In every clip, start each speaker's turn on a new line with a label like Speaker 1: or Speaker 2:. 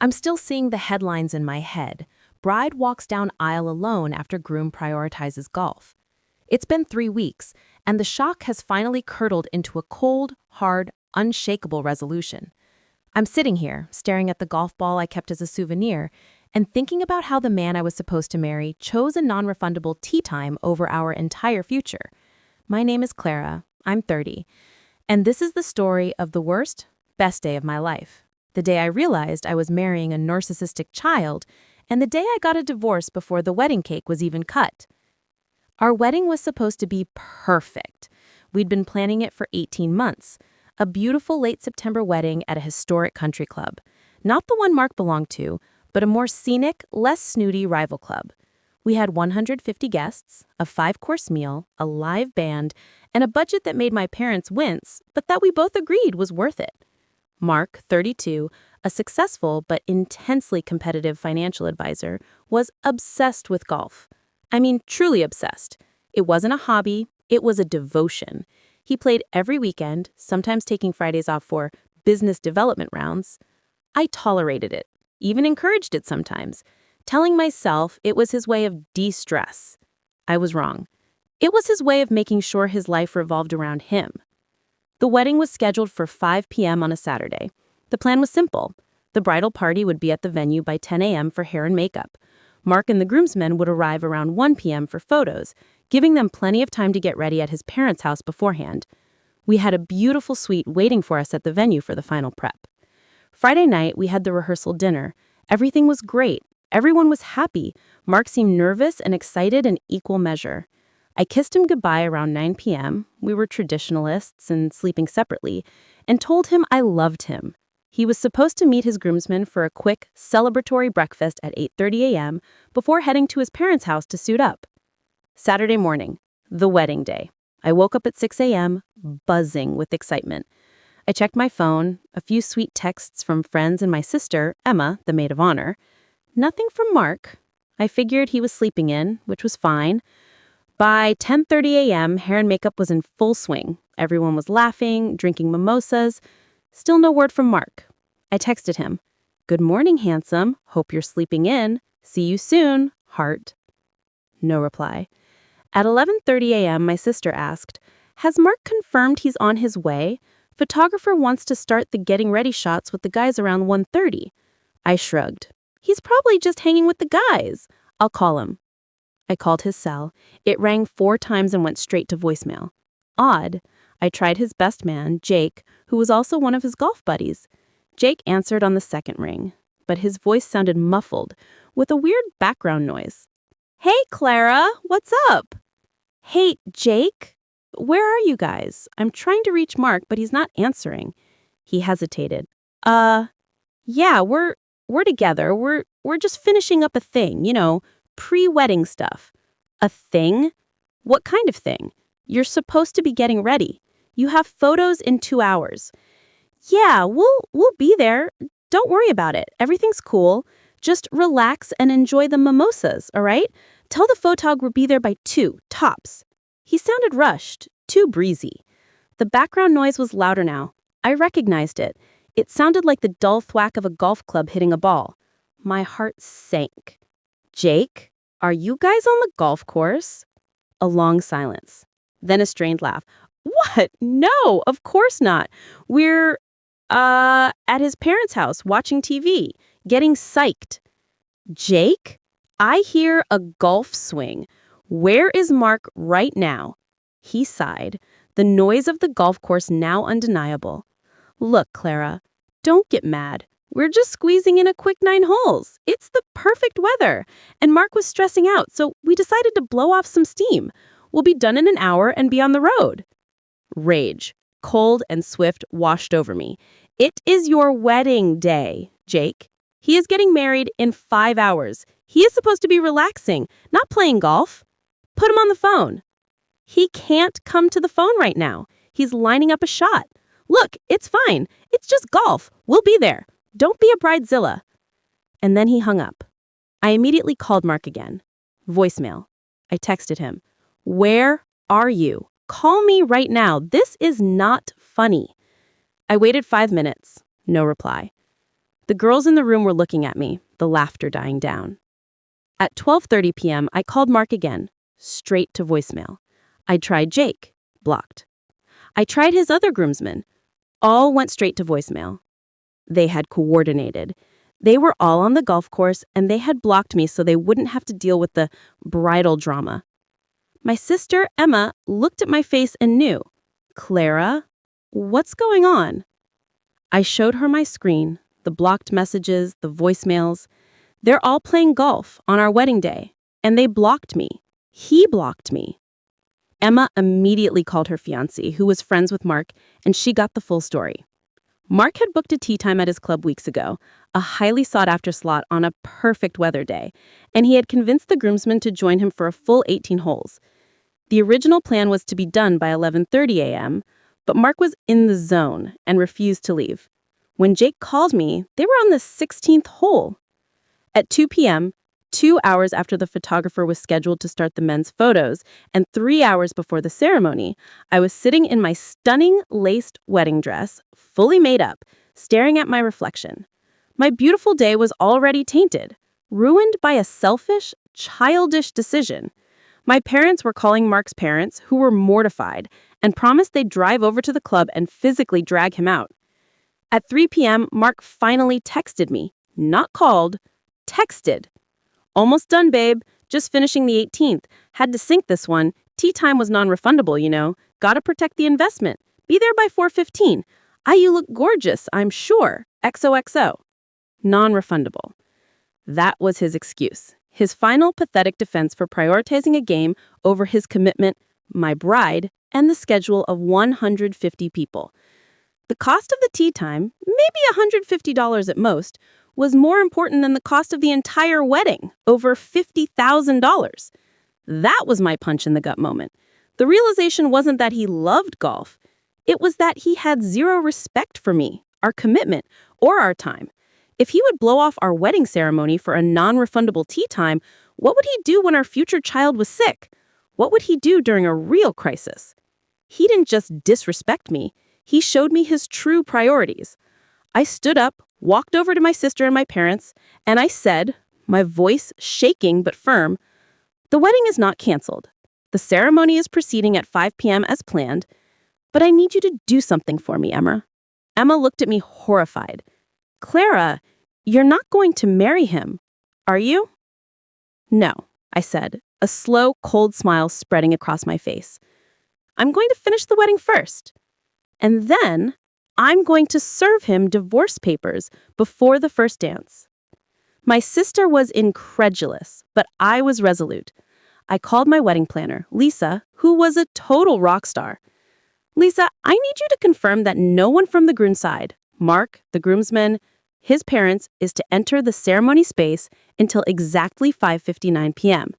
Speaker 1: I'm still seeing the headlines in my head. Bride walks down aisle alone after groom prioritizes golf. It's been 3 weeks, and the shock has finally curdled into a cold, hard, unshakable resolution. I'm sitting here, staring at the golf ball I kept as a souvenir, and thinking about how the man I was supposed to marry chose a non-refundable tea time over our entire future. My name is Clara, I'm 30, and this is the story of the worst, best day of my life. The day I realized I was marrying a narcissistic child, and the day I got a divorce before the wedding cake was even cut. Our wedding was supposed to be perfect. We'd been planning it for 18 months. A beautiful late September wedding at a historic country club. Not the one Mark belonged to, but a more scenic, less snooty rival club. We had 150 guests, a 5-course meal, a live band, and a budget that made my parents wince, but that we both agreed was worth it. Mark, 32, a successful but intensely competitive financial advisor, was obsessed with golf. I mean, truly obsessed. It wasn't a hobby, it was a devotion. He played every weekend, sometimes taking Fridays off for business development rounds. I tolerated it, even encouraged it sometimes, telling myself it was his way of de-stress. I was wrong. It was his way of making sure his life revolved around him. The wedding was scheduled for 5 p.m. on a Saturday. The plan was simple. The bridal party would be at the venue by 10 a.m. for hair and makeup. Mark and the groomsmen would arrive around 1 p.m. for photos, giving them plenty of time to get ready at his parents' house beforehand. We had a beautiful suite waiting for us at the venue for the final prep. Friday night, we had the rehearsal dinner. Everything was great. Everyone was happy. Mark seemed nervous and excited in equal measure. I kissed him goodbye around 9 p.m. We were traditionalists and sleeping separately, and told him I loved him. He was supposed to meet his groomsmen for a quick, celebratory breakfast at 8:30 a.m. before heading to his parents' house to suit up. Saturday morning, the wedding day. I woke up at 6 a.m., buzzing with excitement. I checked my phone, a few sweet texts from friends and my sister, Emma, the maid of honor. Nothing from Mark. I figured he was sleeping in, which was fine. By 10:30 a.m., hair and makeup was in full swing. Everyone was laughing, drinking mimosas. Still no word from Mark. I texted him, "Good morning, handsome. Hope you're sleeping in. See you soon, heart." No reply. At 11:30 a.m., my sister asked, "Has Mark confirmed he's on his way? Photographer wants to start the getting ready shots with the guys around 1:30. I shrugged. "He's probably just hanging with the guys. I'll call him." I called his cell. It rang 4 times and went straight to voicemail. Odd. I tried his best man, Jake, who was also one of his golf buddies. Jake answered on the second ring, but his voice sounded muffled, with a weird background noise. "Hey, Clara, what's up?" "Hey, Jake? Where are you guys? I'm trying to reach Mark, but he's not answering." He hesitated. Yeah, we're together. We're just finishing up a thing, pre-wedding stuff." "A thing? What kind of thing? You're supposed to be getting ready. You have photos in 2 hours." "Yeah, we'll be there. Don't worry about it. Everything's cool. Just relax and enjoy the mimosas, all right? Tell the photog we'll be there by 2, tops." He sounded rushed, too breezy. The background noise was louder now. I recognized it. It sounded like the dull thwack of a golf club hitting a ball. My heart sank. "Jake, are you guys on the golf course?" A long silence. Then a strained laugh. "What? No, of course not. We're, at his parents' house watching TV, getting psyched." "Jake, I hear a golf swing. Where is Mark right now?" He sighed, the noise of the golf course now undeniable. "Look, Clara, don't get mad. We're just squeezing in a quick 9 holes. It's the perfect weather. And Mark was stressing out, so we decided to blow off some steam. We'll be done in an hour and be on the road." Rage, cold and swift, washed over me. "It is your wedding day, Jake. He is getting married in 5 hours. He is supposed to be relaxing, not playing golf. Put him on the phone." "He can't come to the phone right now. He's lining up a shot. Look, it's fine. It's just golf. We'll be there. Don't be a bridezilla." And then he hung up. I immediately called Mark again. Voicemail. I texted him, "Where are you? Call me right now. This is not funny." I waited 5 minutes. No reply. The girls in the room were looking at me, the laughter dying down. At 12:30 p.m., I called Mark again, straight to voicemail. I tried Jake, blocked. I tried his other groomsmen, all went straight to voicemail. They had coordinated. They were all on the golf course, and they had blocked me so they wouldn't have to deal with the bridal drama. My sister, Emma, looked at my face and knew. Clara, what's going on? I showed her my screen, the blocked messages, the voicemails. They're all playing golf on our wedding day, and they blocked me. He blocked me. Emma immediately called her fiancé, who was friends with Mark, and she got the full story. Mark had booked a tea time at his club weeks ago, a highly sought-after slot on a perfect weather day, and he had convinced the groomsmen to join him for a full 18 holes. The original plan was to be done by 11:30 a.m., but Mark was in the zone and refused to leave. When Jake called me, they were on the 16th hole. At 2 p.m., 2 hours after the photographer was scheduled to start the men's photos, and 3 hours before the ceremony, I was sitting in my stunning laced wedding dress, fully made up, staring at my reflection. My beautiful day was already tainted, ruined by a selfish, childish decision. My parents were calling Mark's parents, who were mortified, and promised they'd drive over to the club and physically drag him out. At 3 p.m., Mark finally texted me, not called, texted. Almost done, babe. Just finishing the 18th. Had to sync this one. Tea time was non-refundable, you know. Gotta protect the investment. Be there by 4:15. You look gorgeous, I'm sure. XOXO. Non-refundable. That was his excuse. His final pathetic defense for prioritizing a game over his commitment, my bride, and the schedule of 150 people. The cost of the tea time, maybe $150 at most, was more important than the cost of the entire wedding, over $50,000. That was my punch in the gut moment. The realization wasn't that he loved golf. It was that he had zero respect for me, our commitment, or our time. If he would blow off our wedding ceremony for a non-refundable tea time, what would he do when our future child was sick? What would he do during a real crisis? He didn't just disrespect me. He showed me his true priorities. I stood up, walked over to my sister and my parents, and I said, my voice shaking but firm, "The wedding is not canceled. The ceremony is proceeding at 5 p.m. as planned, but I need you to do something for me, Emma." Emma looked at me horrified. "Clara, you're not going to marry him, are you?" "No," I said, a slow, cold smile spreading across my face. "I'm going to finish the wedding first. And then I'm going to serve him divorce papers before the first dance." My sister was incredulous, but I was resolute. I called my wedding planner, Lisa, who was a total rock star. "Lisa, I need you to confirm that no one from the groom side, Mark, the groomsmen, his parents, is to enter the ceremony space until exactly 5:59 p.m.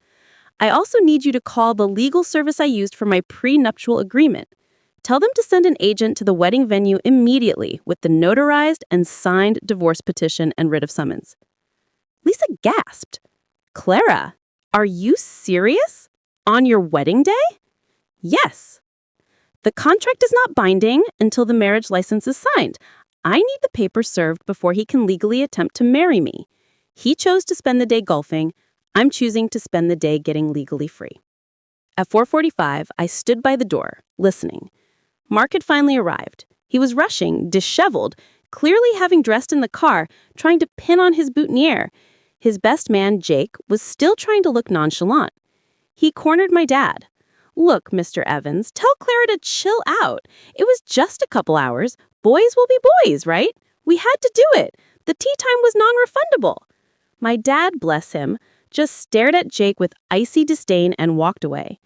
Speaker 1: I also need you to call the legal service I used for my prenuptial agreement. Tell them to send an agent to the wedding venue immediately with the notarized and signed divorce petition and writ of summons." Lisa gasped. "Clara, are you serious? On your wedding day?" "Yes." "The contract is not binding until the marriage license is signed. I need the papers served before he can legally attempt to marry me. He chose to spend the day golfing. I'm choosing to spend the day getting legally free." At 4:45, I stood by the door, listening. Mark had finally arrived. He was rushing, disheveled, clearly having dressed in the car, trying to pin on his boutonniere. His best man, Jake, was still trying to look nonchalant. He cornered my dad. "Look, Mr. Evans, tell Clara to chill out. It was just a couple hours. Boys will be boys, right? We had to do it. The tea time was non-refundable." My dad, bless him, just stared at Jake with icy disdain and walked away.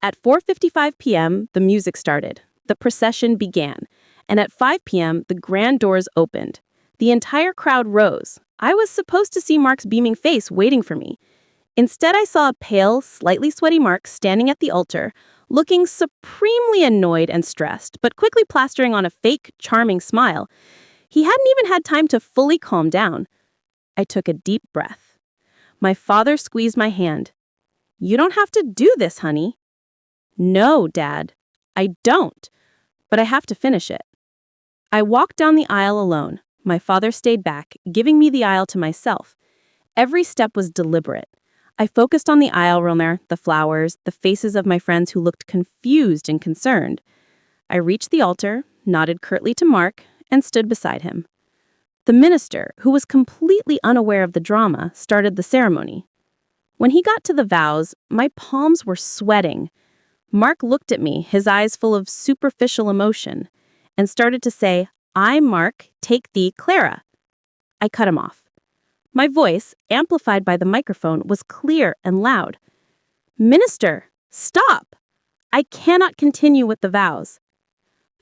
Speaker 1: At 4:55 p.m., the music started. The procession began, and at 5 p.m., the grand doors opened. The entire crowd rose. I was supposed to see Mark's beaming face waiting for me. Instead, I saw a pale, slightly sweaty Mark standing at the altar, looking supremely annoyed and stressed, but quickly plastering on a fake, charming smile. He hadn't even had time to fully calm down. I took a deep breath. My father squeezed my hand. "You don't have to do this, honey." "No, Dad, I don't. But I have to finish it." I walked down the aisle alone,
Speaker 2: My father stayed back, giving me the aisle to myself. Every step was deliberate. I focused on the aisle runner, the flowers, the faces of my friends who looked confused and concerned. I reached the altar, nodded curtly to Mark, and stood beside him. The minister, who was completely unaware of the drama, started the ceremony. When he got to the vows, my palms were sweating. Mark looked at me, his eyes full of superficial emotion, and started to say, "I, Mark, take thee, Clara." I cut him off. My voice, amplified by the microphone, was clear and loud. "Minister, stop! I cannot continue with the vows."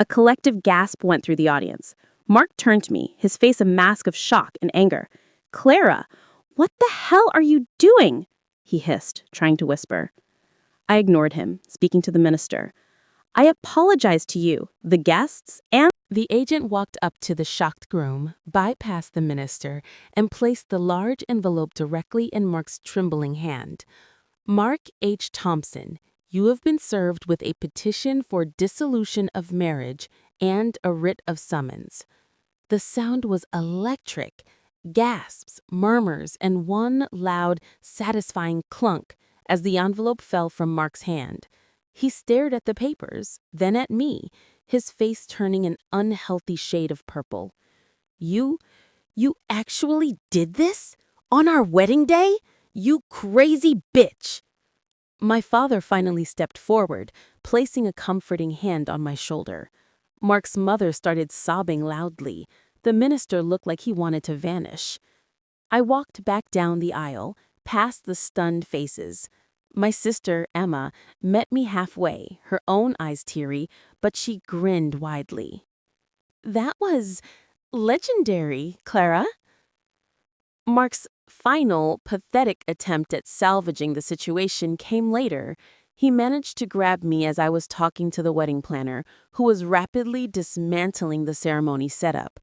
Speaker 2: A collective gasp went through the audience. Mark turned to me, his face a mask of shock and anger. "Clara, what the hell are you doing?" he hissed, trying to whisper. I ignored him, speaking to the minister. "I apologize to you, the guests, and—"
Speaker 1: The agent walked up to the shocked groom, bypassed the minister, and placed the large envelope directly in Mark's trembling hand. "Mark H. Thompson, you have been served with a petition for dissolution of marriage and a writ of summons." The sound was electric. Gasps, murmurs, and one loud, satisfying clunk as the envelope fell from Mark's hand. He stared at the papers, then at me, his face turning an unhealthy shade of purple. You actually did this? On our wedding day? You crazy bitch!" My father finally stepped forward, placing a comforting hand on my shoulder. Mark's mother started sobbing loudly. The minister looked like he wanted to vanish. I walked back down the aisle, past the stunned faces. My sister, Emma, met me halfway, her own eyes teary, but she grinned widely. "That was legendary, Clara." Mark's final, pathetic attempt at salvaging the situation came later. He managed to grab me as I was talking to the wedding planner, who was rapidly dismantling the ceremony setup.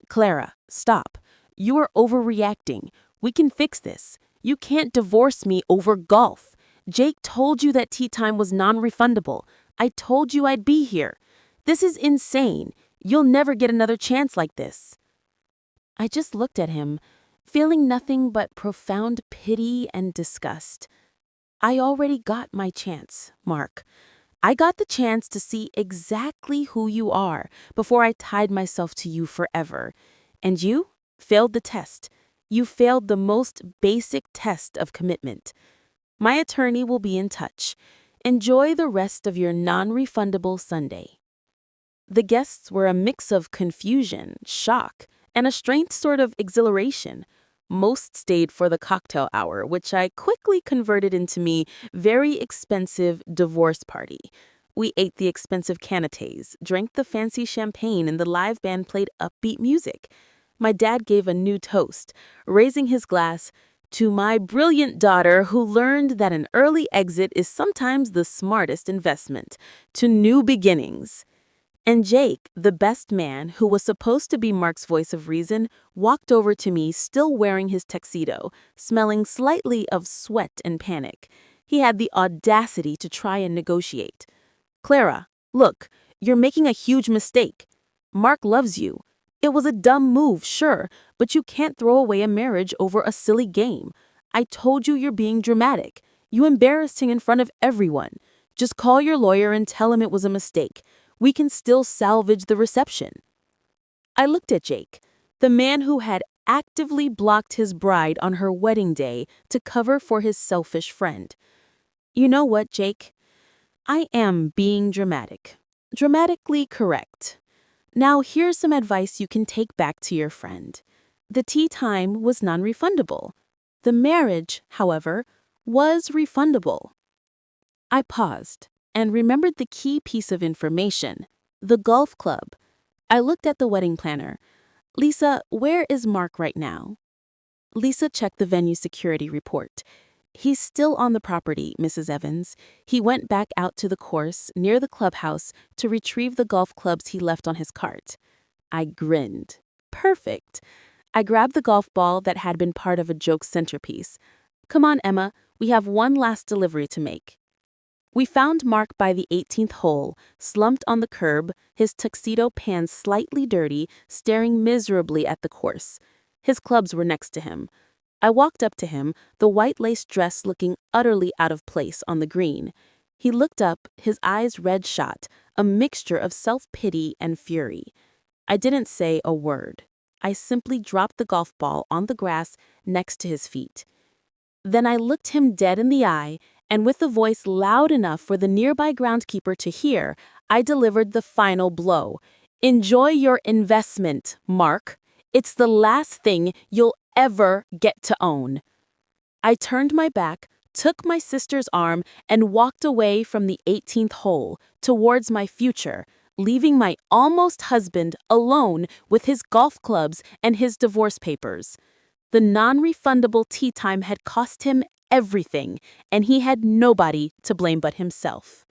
Speaker 1: "Clara, stop. You are overreacting. We can fix this. You can't divorce me over golf. Jake told you that tea time was non-refundable. I told you I'd be here. This is insane. You'll never get another chance like this." I just looked at him, feeling nothing but profound pity and disgust. "I already got my chance, Mark. I got the chance to see exactly who you are before I tied myself to you forever. And you failed the test. You failed the most basic test of commitment. My attorney will be in touch. Enjoy the rest of your non-refundable Sunday." The guests were a mix of confusion, shock, and a strange sort of exhilaration. Most stayed for the cocktail hour, which I quickly converted into me very expensive divorce party. We ate the expensive canapés, drank the fancy champagne, and the live band played upbeat music. My dad gave a new toast, raising his glass, "To my brilliant daughter who learned that an early exit is sometimes the smartest investment. To new beginnings." And Jake, the best man, who was supposed to be Mark's voice of reason, walked over to me still wearing his tuxedo, smelling slightly of sweat and panic. He had the audacity to try and negotiate. "Clara, look, you're making a huge mistake. Mark loves you. It was a dumb move, sure, but you can't throw away a marriage over a silly game. I told you you're being dramatic. You embarrassed him in front of everyone. Just call your lawyer and tell him it was a mistake. We can still salvage the reception." I looked at Jake, the man who had actively blocked his bride on her wedding day to cover for his selfish friend. "You know what, Jake? I am being dramatic. Dramatically correct. Now here's some advice you can take back to your friend. The tea time was non-refundable. The marriage, however, was refundable." I paused and remembered the key piece of information, the golf club. I looked at the wedding planner. "Lisa, where is Mark right now?" Lisa checked the venue security report. "He's still on the property, Mrs. Evans. He went back out to the course near the clubhouse to retrieve the golf clubs he left on his cart." I grinned. Perfect. I grabbed the golf ball that had been part of a joke's centerpiece. "Come on, Emma, we have one last delivery to make."
Speaker 2: We found Mark by the 18th hole, slumped on the curb, his tuxedo pants slightly dirty, staring miserably at the course. His clubs were next to him. I walked up to him, the white lace dress looking utterly out of place on the green. He looked up, his eyes red-shot, a mixture of self-pity and fury. I didn't say a word. I simply dropped the golf ball on the grass next to his feet. Then I looked him dead in the eye, and with a voice loud enough for the nearby groundskeeper to hear, I delivered the final blow. Enjoy your investment, Mark. It's the last thing you'll ever get to own. I turned my back, took my sister's arm, and walked away from the 18th hole towards my future, leaving my almost husband alone with his golf clubs and his divorce papers. The non-refundable tea time had cost him everything, and he had nobody to blame but himself.